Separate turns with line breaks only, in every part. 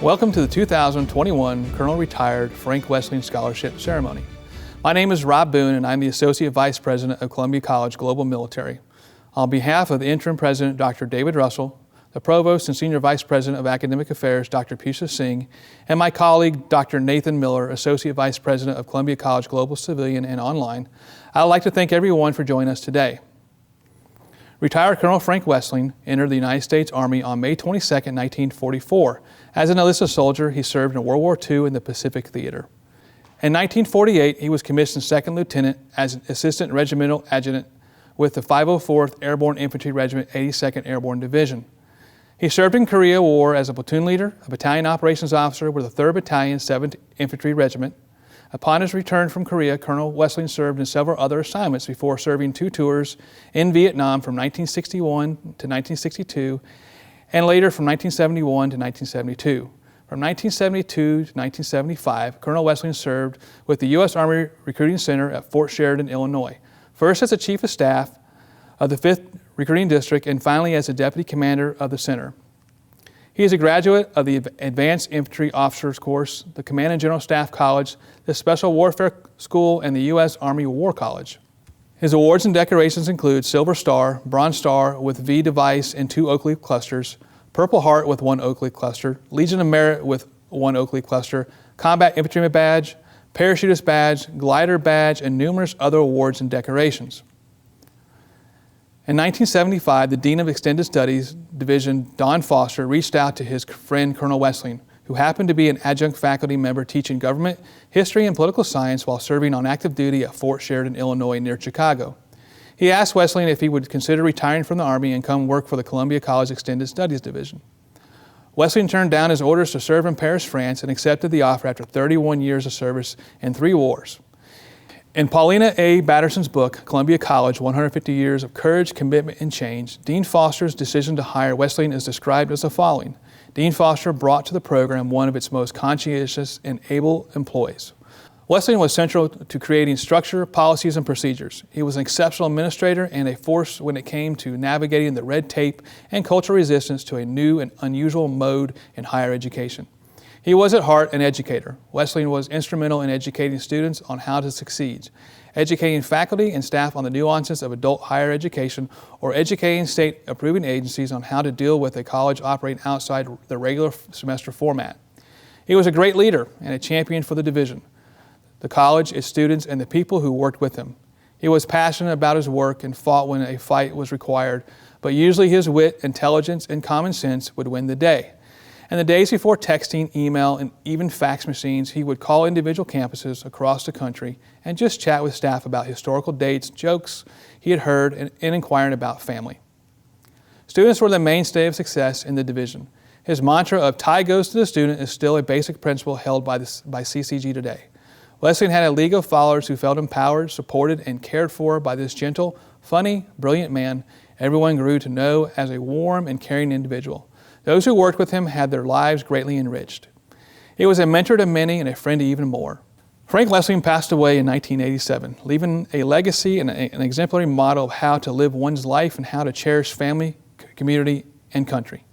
Welcome to the 2021 Colonel Retired Frank Westling Scholarship Ceremony. My name is Rob Boone and I'm the Associate Vice President of Columbia College Global Military. On behalf of the Interim President, Dr. David Russell, the Provost and Senior Vice President of Academic Affairs, Dr. Pisha Singh, and my colleague, Dr. Nathan Miller, Associate Vice President of Columbia College Global Civilian and Online, I'd like to thank everyone for joining us today. Retired Colonel Frank Westling entered the United States Army on May 22, 1944. As an enlisted soldier, he served in World War II in the Pacific Theater. In 1948, he was commissioned second lieutenant as an assistant regimental adjutant with the 504th Airborne Infantry Regiment, 82nd Airborne Division. He served in Korea War as a platoon leader, a battalion operations officer with the 3rd Battalion, 7th Infantry Regiment. Upon his return from Korea, Colonel Westling served in several other assignments before serving 2 tours in Vietnam from 1961 to 1962 and later from 1971 to 1972. From 1972 to 1975, Colonel Westling served with the U.S. Army Recruiting Center at Fort Sheridan, Illinois, first as the Chief of Staff of the 5th Recruiting District and finally as the Deputy Commander of the Center. He is a graduate of the Advanced Infantry Officers Course, the Command and General Staff College, the Special Warfare School, and the U.S. Army War College. His awards and decorations include Silver Star, Bronze Star with V device and 2 oak leaf clusters, Purple Heart with 1 oak leaf cluster, Legion of Merit with 1 oak leaf cluster, Combat Infantryman Badge, Parachutist Badge, Glider Badge, and numerous other awards and decorations. In 1975, the Dean of Extended Studies Division, Don Foster, reached out to his friend Colonel Westling, who happened to be an adjunct faculty member teaching government, history, and political science while serving on active duty at Fort Sheridan, Illinois, near Chicago. He asked Westling if he would consider retiring from the Army and come work for the Columbia College Extended Studies Division. Westling turned down his orders to serve in Paris, France, and accepted the offer after 31 years of service in 3 wars. In Paulina A. Batterson's book, Columbia College, 150 Years of Courage, Commitment, and Change, Dean Foster's decision to hire Westling is described as the following. Dean Foster brought to the program one of its most conscientious and able employees. Westling was central to creating structure, policies, and procedures. He was an exceptional administrator and a force when it came to navigating the red tape and cultural resistance to a new and unusual mode in higher education. He was at heart an educator. Westling was instrumental in educating students on how to succeed, educating faculty and staff on the nuances of adult higher education, or educating state approving agencies on how to deal with a college operating outside the regular semester format. He was a great leader and a champion for the division, the college, its students, and the people who worked with him. He was passionate about his work and fought when a fight was required, but usually his wit, intelligence, and common sense would win the day. In the days before texting, email, and even fax machines, he would call individual campuses across the country and just chat with staff about historical dates, jokes he had heard, and inquiring about family. Students were the mainstay of success in the division. His mantra of "tie goes to the student" is still a basic principle held by CCG today. Westling had a league of followers who felt empowered, supported, and cared for by this gentle, funny, brilliant man everyone grew to know as a warm and caring individual. Those who worked with him had their lives greatly enriched. He was a mentor to many and a friend to even more. Frank Westling passed away in 1987, leaving a legacy and an exemplary model of how to live one's life and how to cherish family, community, and country.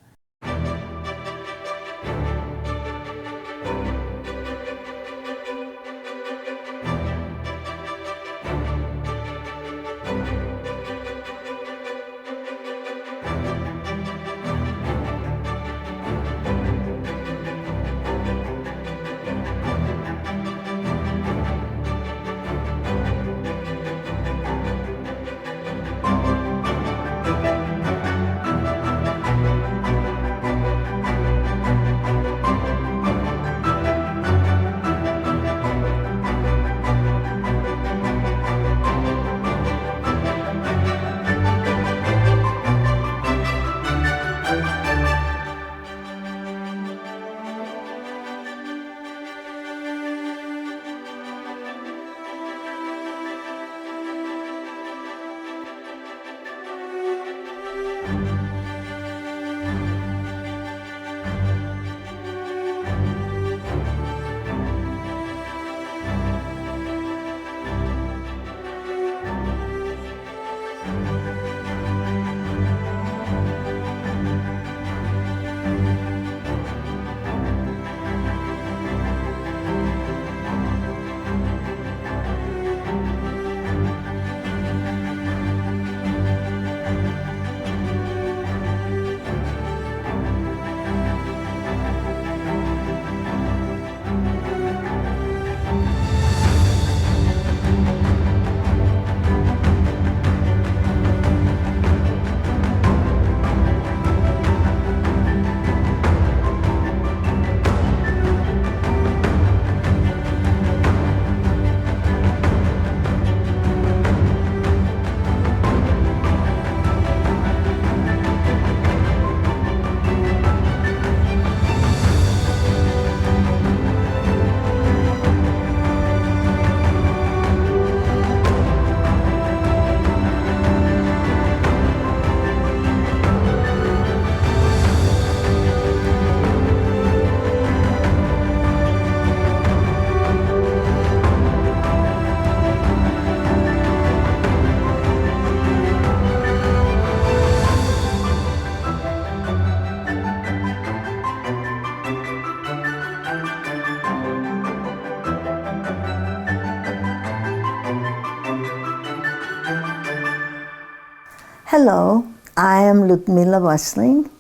Hello, I am Ludmila Westling.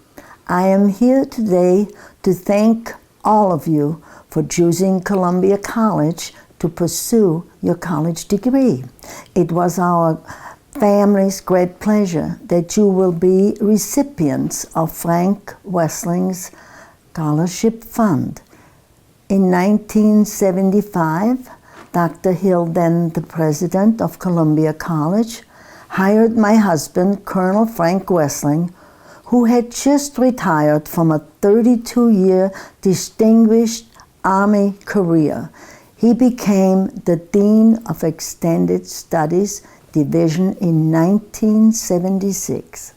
I am here today to thank all of you for choosing Columbia College to pursue your college degree. It was our family's great pleasure that you will be recipients of Frank Westling's Scholarship Fund. In 1975, Dr. Hill, then the president of Columbia College, hired my husband, Colonel Frank Westling, who had just retired from a 32-year distinguished Army career. He became the Dean of Extended Studies Division in 1976.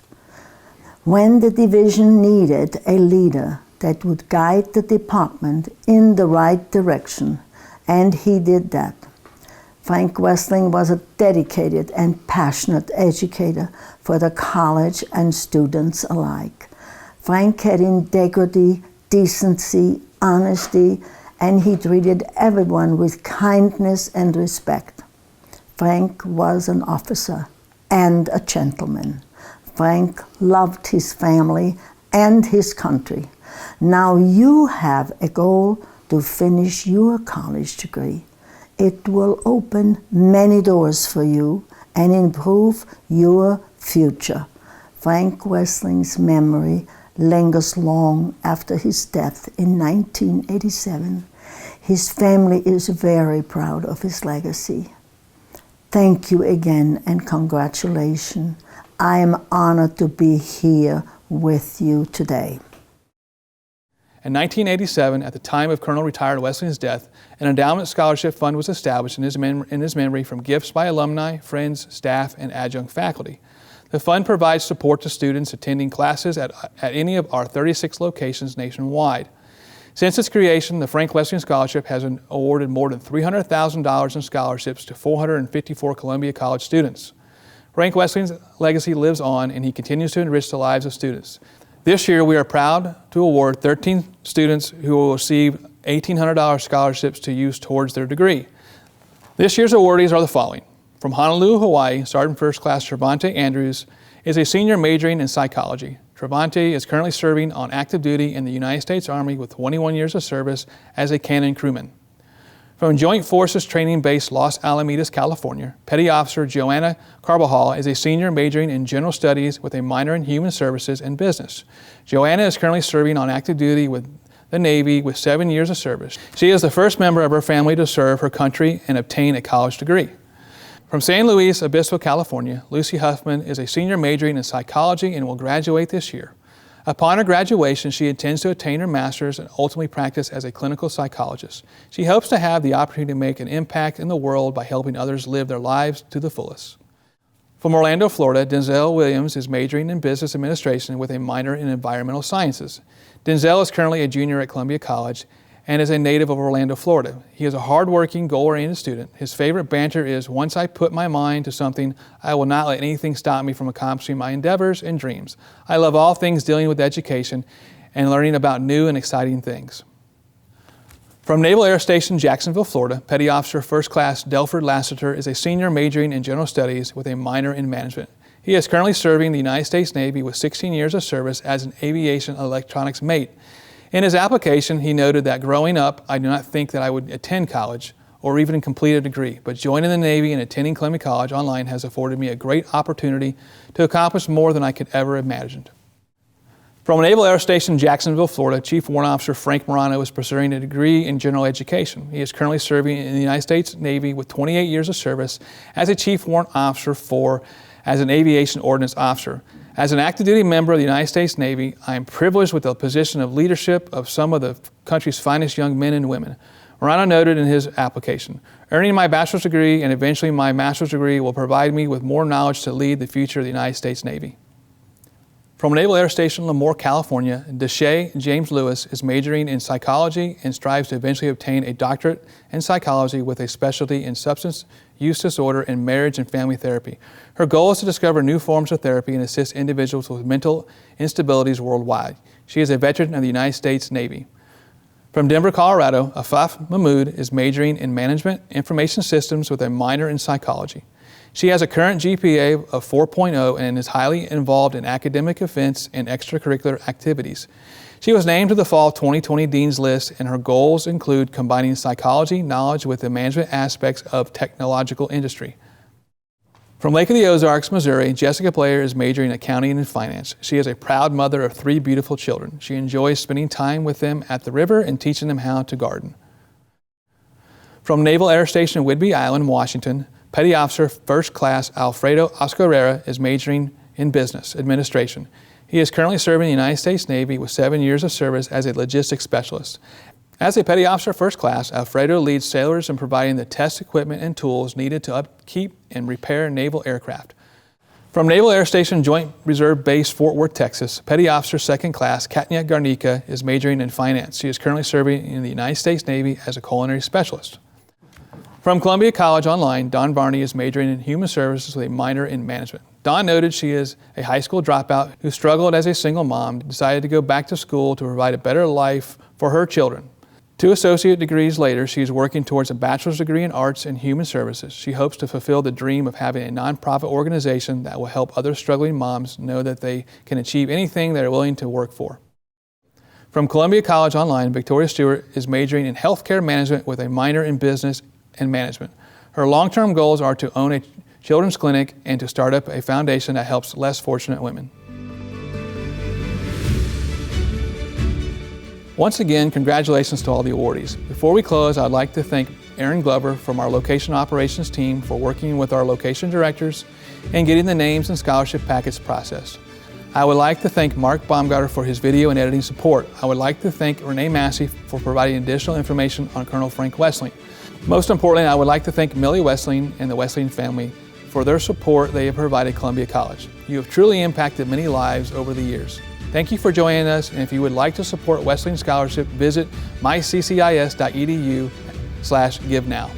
When the division needed a leader that would guide the department in the right direction, and he did that. Frank Westling was a dedicated and passionate educator for the college and students alike. Frank had integrity, decency, honesty, and he treated everyone with kindness and respect. Frank was an officer and a gentleman. Frank loved his family and his country. Now you have a goal to finish your college degree. It will open many doors for you and improve your future. Frank Westling's memory lingers long after his death in 1987. His family is very proud of his legacy. Thank you again and congratulations. I am honored to be here with you today.
In 1987, at the time of Colonel Retired Westling's death, an endowment scholarship fund was established in his memory from gifts by alumni, friends, staff, and adjunct faculty. The fund provides support to students attending classes at any of our 36 locations nationwide. Since its creation, the Frank Westling Scholarship has awarded more than $300,000 in scholarships to 454 Columbia College students. Frank Westling's legacy lives on, and he continues to enrich the lives of students. This year, we are proud to award 13 students who will receive $1,800 scholarships to use towards their degree. This year's awardees are the following. From Honolulu, Hawaii, Sergeant First Class Trevante Andrews is a senior majoring in psychology. Trevante is currently serving on active duty in the United States Army with 21 years of service as a cannon crewman. From Joint Forces Training Base Los Alamitos, California, Petty Officer Joanna Carbajal is a senior majoring in general studies with a minor in human services and business. Joanna is currently serving on active duty with the Navy with 7 years of service. She is the first member of her family to serve her country and obtain a college degree. From San Luis Obispo, California, Lucy Huffman is a senior majoring in psychology and will graduate this year. Upon her graduation, she intends to attain her master's and ultimately practice as a clinical psychologist. She hopes to have the opportunity to make an impact in the world by helping others live their lives to the fullest. From Orlando, Florida, Denzel Williams is majoring in business administration with a minor in environmental sciences. Denzel is currently a junior at Columbia College and is a native of Orlando, Florida. He is a hardworking, goal-oriented student. His favorite banter is, "Once I put my mind to something, I will not let anything stop me from accomplishing my endeavors and dreams. I love all things dealing with education and learning about new and exciting things." From Naval Air Station, Jacksonville, Florida, Petty Officer First Class Delford Lassiter is a senior majoring in general studies with a minor in management. He is currently serving the United States Navy with 16 years of service as an aviation electronics mate. In his application, he noted that growing up, I do not think that I would attend college or even complete a degree, but joining the Navy and attending Columbia College online has afforded me a great opportunity to accomplish more than I could ever imagined. From Naval Air Station, Jacksonville, Florida, Chief Warrant Officer Frank Morano is pursuing a degree in general education. He is currently serving in the United States Navy with 28 years of service as a Chief Warrant Officer as an aviation ordnance officer. As an active duty member of the United States Navy, I am privileged with the position of leadership of some of the country's finest young men and women. Morano noted in his application, "Earning my bachelor's degree and eventually my master's degree will provide me with more knowledge to lead the future of the United States Navy." From Naval Air Station, Lemoore, California, Deshae James Lewis is majoring in psychology and strives to eventually obtain a doctorate in psychology with a specialty in substance use disorder and marriage and family therapy. Her goal is to discover new forms of therapy and assist individuals with mental instabilities worldwide. She is a veteran of the United States Navy. From Denver, Colorado, Afaf Mahmood is majoring in management information systems with a minor in psychology. She has a current GPA of 4.0 and is highly involved in academic events and extracurricular activities. She was named to the Fall 2020 Dean's List, and her goals include combining psychology knowledge with the management aspects of technological industry. From Lake of the Ozarks, Missouri, Jessica Blair is majoring in accounting and finance. She is a proud mother of 3 beautiful children. She enjoys spending time with them at the river and teaching them how to garden. From Naval Air Station Whidbey Island, Washington, Petty Officer First Class Alfredo Oscarrera is majoring in business administration. He is currently serving in the United States Navy with 7 years of service as a logistics specialist. As a Petty Officer First Class, Alfredo leads sailors in providing the test equipment and tools needed to upkeep and repair naval aircraft. From Naval Air Station Joint Reserve Base, Fort Worth, Texas, Petty Officer Second Class Katya Garnica is majoring in finance. She is currently serving in the United States Navy as a culinary specialist. From Columbia College Online, Dawn Varney is majoring in human services with a minor in management. Dawn noted she is a high school dropout who struggled as a single mom, decided to go back to school to provide a better life for her children. 2 associate degrees later, she is working towards a bachelor's degree in arts and human services. She hopes to fulfill the dream of having a nonprofit organization that will help other struggling moms know that they can achieve anything they are willing to work for. From Columbia College Online, Victoria Stewart is majoring in healthcare management with a minor in business and management. Her long-term goals are to own a children's clinic and to start up a foundation that helps less fortunate women. Once again, congratulations to all the awardees. Before we close, I'd like to thank Aaron Glover from our location operations team for working with our location directors and getting the names and scholarship packets processed. I would like to thank Mark Baumgarter for his video and editing support. I would like to thank Renee Massey for providing additional information on Colonel Frank Westling. Most importantly, I would like to thank Millie Westling and the Westling family for their support they have provided Columbia College. You have truly impacted many lives over the years. Thank you for joining us, and if you would like to support Westling Scholarship, visit myccis.edu/give now.